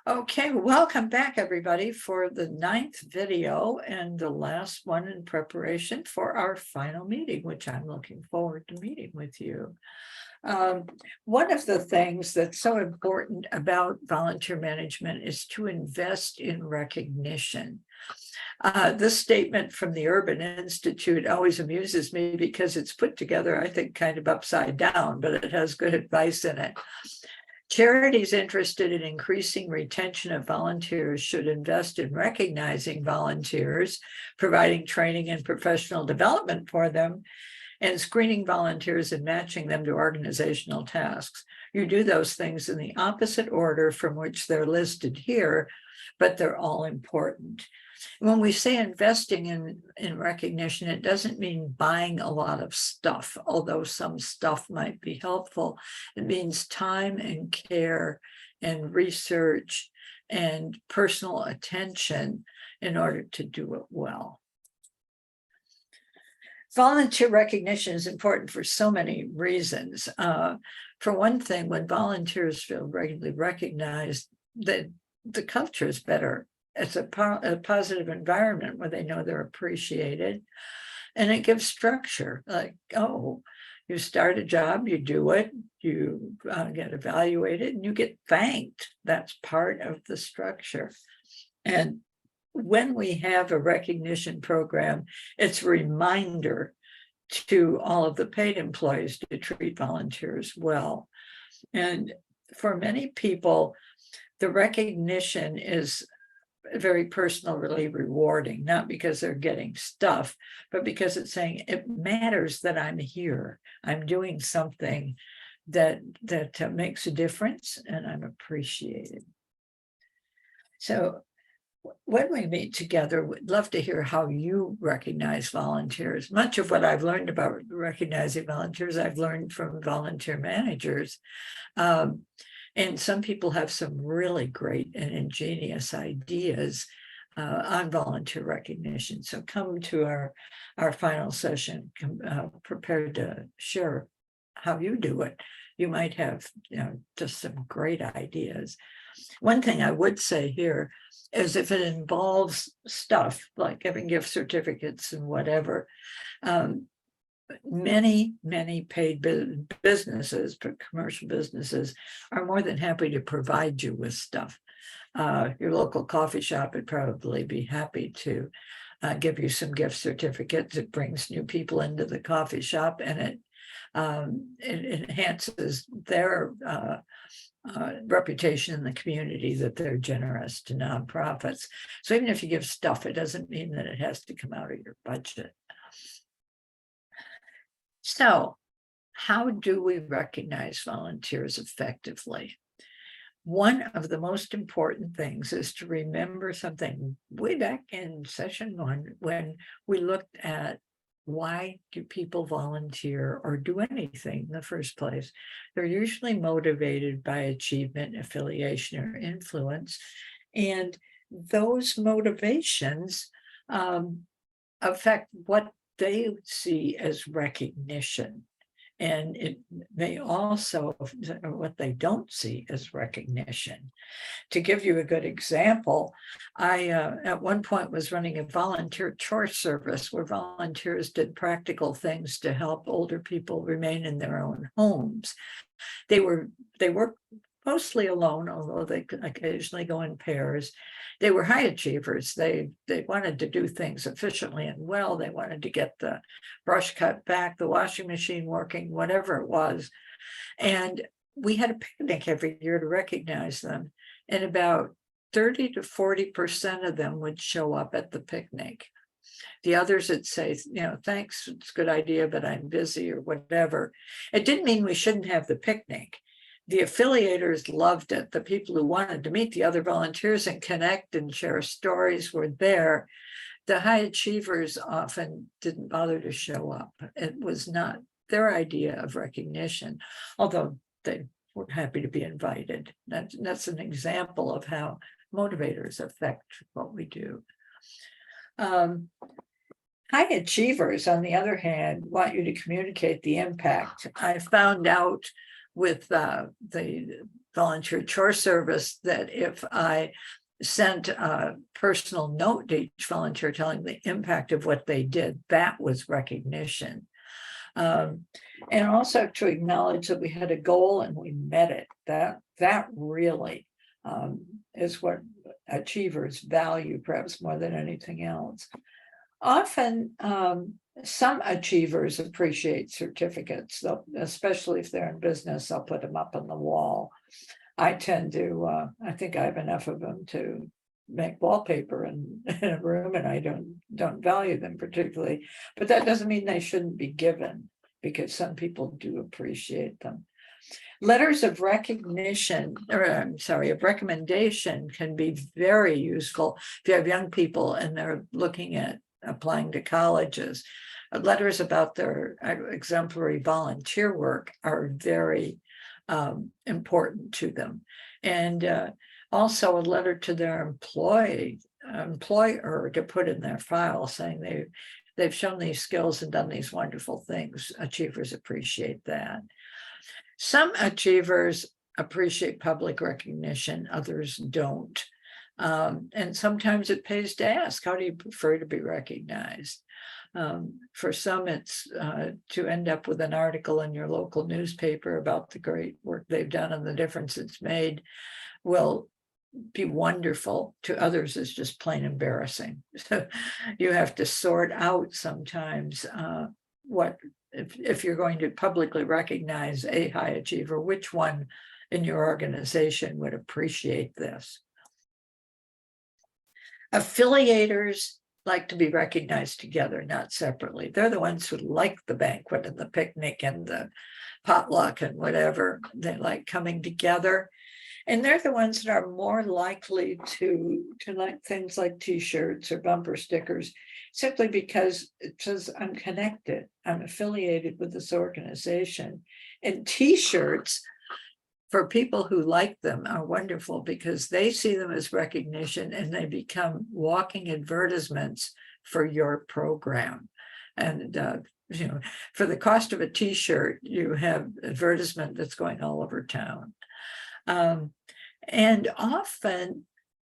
Okay, welcome back, everybody, for the 9th video and the last one in preparation for our final meeting, which I'm looking forward to meeting with you. One of the things that's so important about volunteer management is to invest in recognition. This statement from the Urban Institute always amuses me because it's put together, I think, kind of upside down, but it has good advice in it. Charities interested in increasing retention of volunteers should invest in recognizing volunteers, providing training and professional development for them, and screening volunteers and matching them to organizational tasks. You do those things in the opposite order from which they're listed here, but they're all important. When we say investing in recognition, it doesn't mean buying a lot of stuff, although some stuff might be helpful. It means time and care and research and personal attention in order to do it well. Volunteer recognition is important for so many reasons. For one thing, when volunteers feel regularly recognized, the culture is better. It's a positive environment where they know they're appreciated, and it gives structure. Like, oh, you start a job, you do it, you get evaluated, and you get thanked. That's part of the structure. And when we have a recognition program, it's a reminder to all of the paid employees to treat volunteers well. And for many people, the recognition is very personally rewarding, not because they're getting stuff, but because it's saying it matters that I'm here. I'm doing something that makes a difference, and I'm appreciated. So when we meet together, we'd love to hear how you recognize volunteers. Much of what I've learned about recognizing volunteers, I've learned from volunteer managers. And some people have some really great and ingenious ideas on volunteer recognition. So come to our final session prepared to share how you do it. You might have just some great ideas. One thing I would say here is if it involves stuff like giving gift certificates and whatever, many paid businesses, but commercial businesses, are more than happy to provide you with stuff. Your local coffee shop would probably be happy to give you some gift certificates. It brings new people into the coffee shop, and it enhances their reputation in the community that they're generous to nonprofits. So even if you give stuff, it doesn't mean that it has to come out of your budget. So how do we recognize volunteers effectively? One of the most important things is to remember something way back in session 1 when we looked at why do people volunteer or do anything in the first place. They're usually motivated by achievement, affiliation, or influence. And those motivations affect what they see as recognition. And it may also, what they don't see as recognition. To give you a good example, I at one point was running a volunteer chore service where volunteers did practical things to help older people remain in their own homes. They worked mostly alone, although they could occasionally go in pairs. They were high achievers. They wanted to do things efficiently and well. They wanted to get the brush cut back, the washing machine working, whatever it was. And we had a picnic every year to recognize them. And about 30 to 40% of them would show up at the picnic. The others would say, thanks, it's a good idea, but I'm busy or whatever. It didn't mean we shouldn't have the picnic. The affiliators loved it. The people who wanted to meet the other volunteers and connect and share stories were there. The high achievers often didn't bother to show up. It was not their idea of recognition, although they were happy to be invited. That's an example of how motivators affect what we do. High achievers, on the other hand, want you to communicate the impact. I found out with the volunteer chore service that if I sent a personal note to each volunteer telling the impact of what they did, that was recognition. And also to acknowledge that we had a goal and we met it. That really is what achievers value, perhaps more than anything else. Often, some achievers appreciate certificates, especially if they're in business. I'll put them up on the wall. I tend to, I think I have enough of them to make wallpaper in a room, and I don't value them particularly, but that doesn't mean they shouldn't be given, because some people do appreciate them. Letters of recognition, or I'm sorry, of recommendation can be very useful if you have young people and they're looking at applying to colleges. Letters about their exemplary volunteer work are very important to them. And also a letter to their employer to put in their file saying they've shown these skills and done these wonderful things. Achievers appreciate that. Some achievers appreciate public recognition, others don't. And sometimes it pays to ask, how do you prefer to be recognized? For some, it's to end up with an article in your local newspaper about the great work they've done and the difference it's made will be wonderful. To others, it's just plain embarrassing. So you have to sort out sometimes what, if you're going to publicly recognize a high achiever, which one in your organization would appreciate this. Affiliators like to be recognized together, not separately. They're the ones who like the banquet and the picnic and the potluck and whatever. They like coming together. And they're the ones that are more likely to like things like T-shirts or bumper stickers, simply because it says I'm connected, I'm affiliated with this organization. And T-shirts, for people who like them, are wonderful because they see them as recognition and they become walking advertisements for your program. And for the cost of a T-shirt, you have advertisement that's going all over town. And often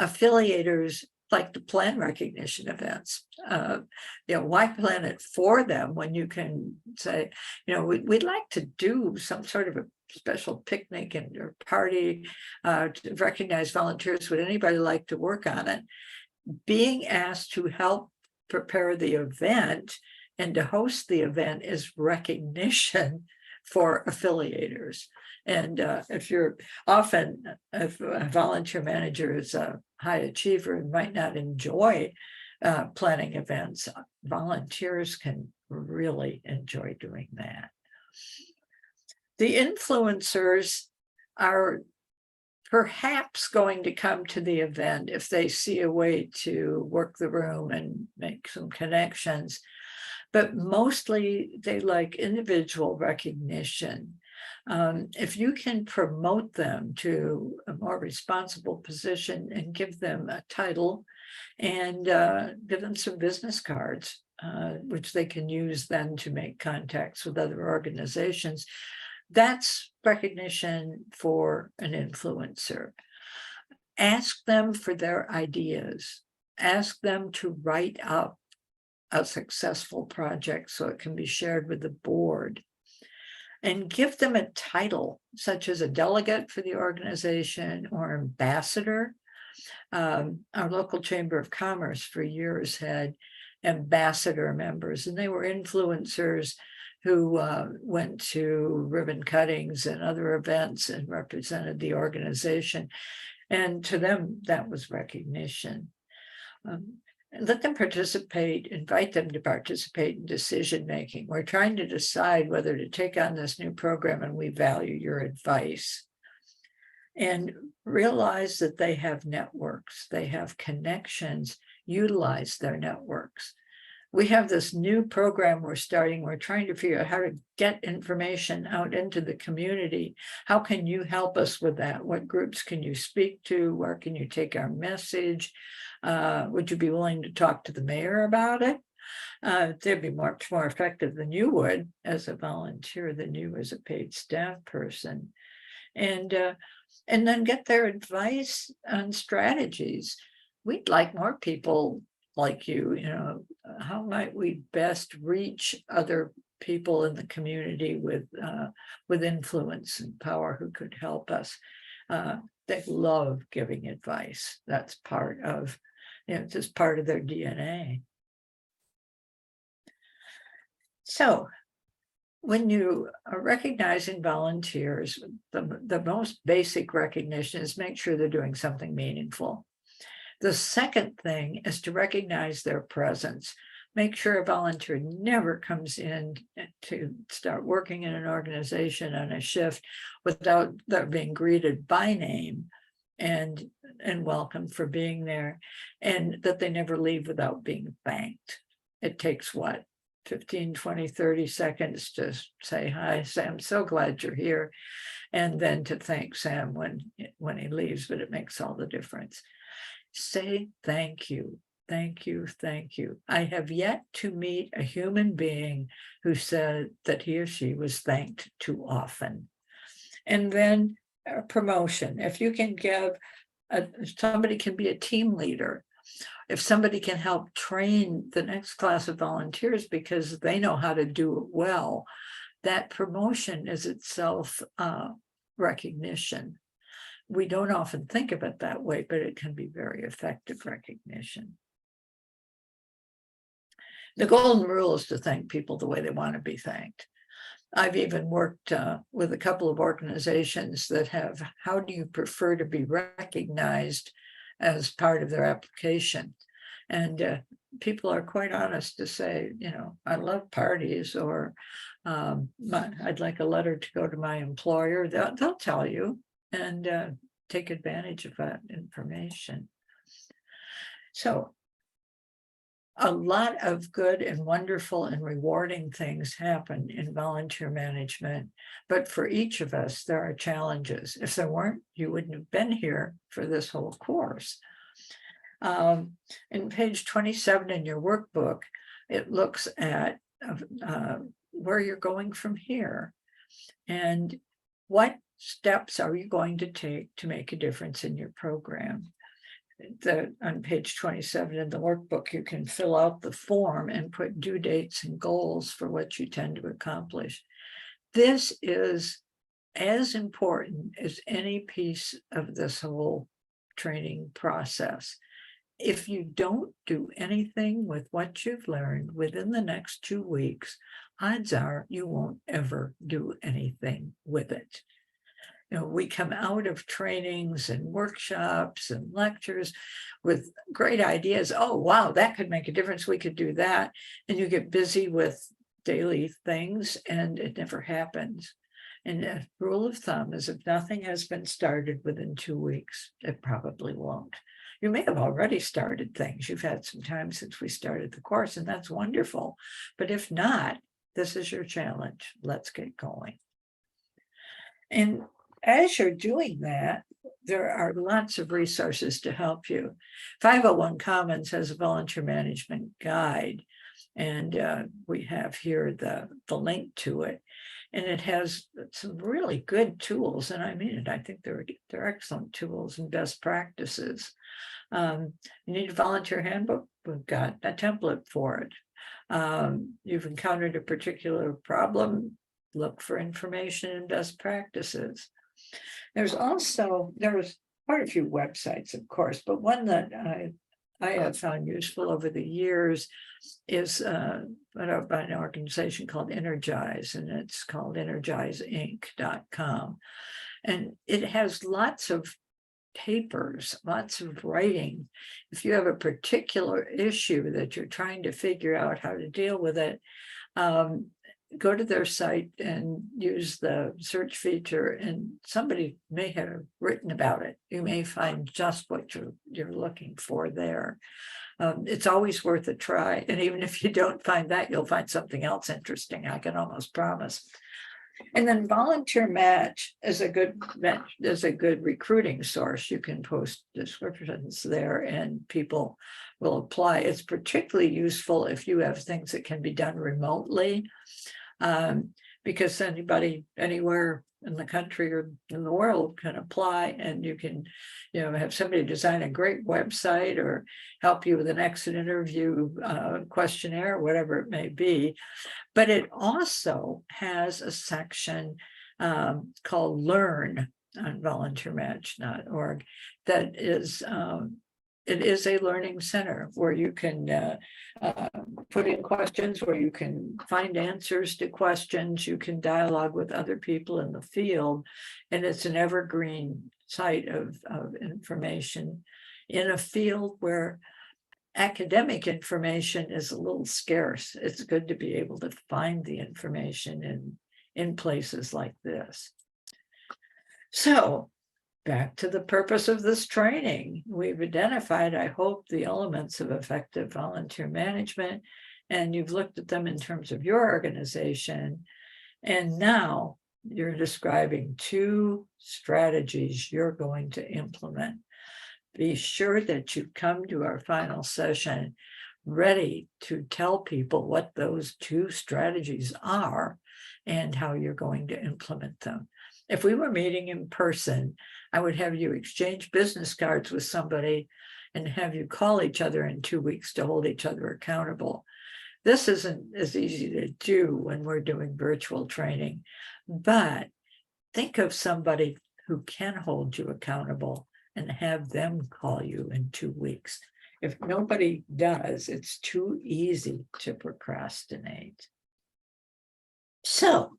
affiliators like to plan recognition events. Why plan it for them when you can say, we'd like to do some sort of a special picnic and or party to recognize volunteers. Would anybody like to work on it? Being asked to help prepare the event and to host the event is recognition for affiliators. And if a volunteer manager is a high achiever and might not enjoy planning events, volunteers can really enjoy doing that. The influencers are perhaps going to come to the event if they see a way to work the room and make some connections, but mostly they like individual recognition. If you can promote them to a more responsible position and give them a title and give them some business cards, which they can use then to make contacts with other organizations, that's recognition for an influencer. Ask them for their ideas. Ask them to write up a successful project so it can be shared with the board. And give them a title, such as a delegate for the organization or ambassador. Our local Chamber of Commerce for years had ambassador members, and they were influencers who went to ribbon cuttings and other events and represented the organization. And to them, that was recognition. Let them participate, invite them to participate in decision-making. We're trying to decide whether to take on this new program, and we value your advice. And realize that they have networks, they have connections, utilize their networks. We have this new program we're starting. We're trying to figure out how to get information out into the community. How can you help us with that? What groups can you speak to? Where can you take our message? Would you be willing to talk to the mayor about it? They'd be much more effective than you would as a volunteer, than you as a paid staff person. and then get their advice on strategies. We'd like more people like you, how might we best reach other people in the community with influence and power who could help us. They love giving advice. That's part of, just part of their DNA. So when you are recognizing volunteers, the most basic recognition is make sure they're doing something meaningful. The second thing is to recognize their presence. Make sure a volunteer never comes in to start working in an organization on a shift without being greeted by name and welcome for being there, and that they never leave without being thanked. It takes what? 15, 20, 30 seconds to say, hi, Sam, so glad you're here. And then to thank Sam when he leaves, but it makes all the difference. Say thank you, thank you, thank you. I have yet to meet a human being who said that he or she was thanked too often. And then a promotion. If you can give, somebody can be a team leader. If somebody can help train the next class of volunteers because they know how to do it well, that promotion is itself recognition. We don't often think of it that way, but it can be very effective recognition. The golden rule is to thank people the way they want to be thanked. I've even worked with a couple of organizations that have, how do you prefer to be recognized as part of their application? And people are quite honest to say, I love parties, or I'd like a letter to go to my employer. They'll tell you and take advantage of that information. So a lot of good and wonderful and rewarding things happen in volunteer management, but for each of us, there are challenges. If there weren't, you wouldn't have been here for this whole course. In page 27 in your workbook, it looks at where you're going from here and what steps are you going to take to make a difference in your program. On page 27 in the workbook, you can fill out the form and put due dates and goals for what you tend to accomplish. This is as important as any piece of this whole training process. If you don't do anything with what you've learned within the next 2 weeks, odds are you won't ever do anything with it. We come out of trainings and workshops and lectures with great ideas. Oh, wow, that could make a difference. We could do that. And you get busy with daily things and it never happens. And a rule of thumb is if nothing has been started within 2 weeks, it probably won't. You may have already started things. You've had some time since we started the course, and that's wonderful. But if not, this is your challenge. Let's get going. And as you're doing that, there are lots of resources to help you. 501 Commons has a volunteer management guide, and we have here the link to it. And it has some really good tools, and I mean it. I think they're excellent tools and best practices. You need a volunteer handbook? We've got a template for it. You've encountered a particular problem, look for information and best practices. There's quite a few websites, of course, but one that I have found useful over the years is by an organization called Energize, and it's called energizeinc.com. And it has lots of papers, lots of writing. If you have a particular issue that you're trying to figure out how to deal with it, go to their site and use the search feature, and somebody may have written about it. You may find just what you're looking for there. It's always worth a try. And even if you don't find that, you'll find something else interesting, I can almost promise. And then Volunteer Match is a good recruiting source. You can post descriptions there and people will apply. It's particularly useful if you have things that can be done remotely, because anybody anywhere in the country or in the world can apply, and you can, have somebody design a great website or help you with an exit interview questionnaire, whatever it may be. But it also has a section called Learn on volunteermatch.org that is it is a learning center where you can put in questions, where you can find answers to questions, you can dialogue with other people in the field, and it's an evergreen site of information in a field where academic information is a little scarce. It's good to be able to find the information in places like this. So back to the purpose of this training. We've identified, I hope, the elements of effective volunteer management, and you've looked at them in terms of your organization. And now you're describing 2 strategies you're going to implement. Be sure that you come to our final session ready to tell people what those 2 strategies are and how you're going to implement them. If we were meeting in person, I would have you exchange business cards with somebody and have you call each other in 2 weeks to hold each other accountable. This isn't as easy to do when we're doing virtual training, but think of somebody who can hold you accountable and have them call you in 2 weeks. If nobody does, it's too easy to procrastinate. So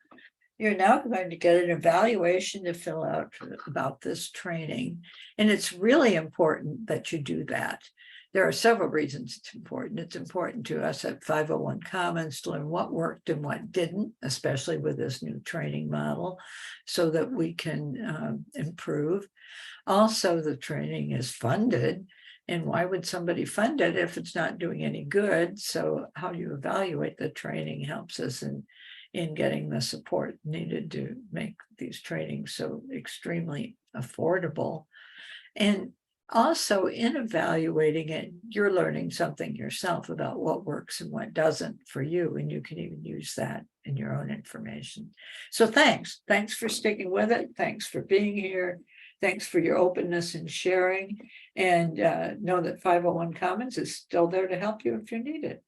you're now going to get an evaluation to fill out about this training. And it's really important that you do that. There are several reasons it's important. It's important to us at 501 Commons to learn what worked and what didn't, especially with this new training model, so that we can improve. Also, the training is funded. And why would somebody fund it if it's not doing any good? So how you evaluate the training helps us in getting the support needed to make these trainings so extremely affordable. And also in evaluating it, you're learning something yourself about what works and what doesn't for you, and you can even use that in your own information. So thanks for sticking with it. Thanks for being here. Thanks for your openness and sharing, and know that 501 Commons is still there to help you if you need it.